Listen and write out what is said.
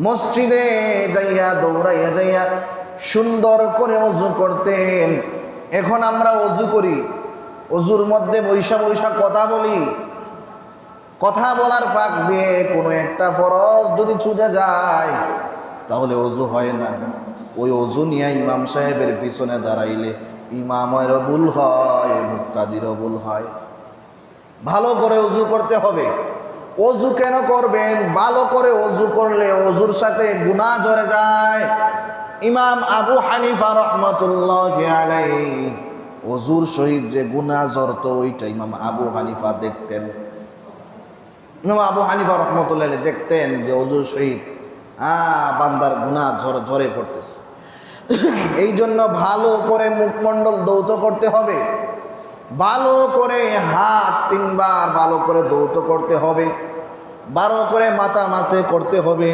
মসজিদে যাইয়া দৌড়াইয়া যাইয়া সুন্দর করে ওযু করতেন। এখন আমরা ওযু করি, ওযুর মধ্যে বৈশা বৈশা কথা বলি, কথা বলার ফাঁক দিয়ে কোনো একটা ফরজ যদি ছুটে যায় তাহলে ওযু হয় না। ওই ওযু নিয়ে ইমাম সাহেবের পিছনে দাঁড়াইলে ইমামেরও ভুল হয়, মুক্তাদিরও ভুল হয়। ভালো করে ওযু করতে হবে। ওযু কেন করবেন? ভালো করে ওযু করলে ওযুর সাথে গুনাহ জড়ে যায়। ইমাম আবু হানিফা রহমাতুল্লাহি আলাইহি ওযুর সহিত যে গুনাহ জড়ত ওইটা ইমাম আবু হানিফা দেখতেন। ইমাম আবু হানিফা রহমাতুল্লাহি আলাইহি দেখতেন যে ওযুর সহিত বান্দার গুনাহ ঝরে পড়তেছে। এই জন্য ভালো করে মুখমণ্ডল ধৌত করতে হবে, ভালো করে হাত 3 বার ভালো করে ধৌত করতে হবে, ভালো করে মাথা মাসে করতে হবে।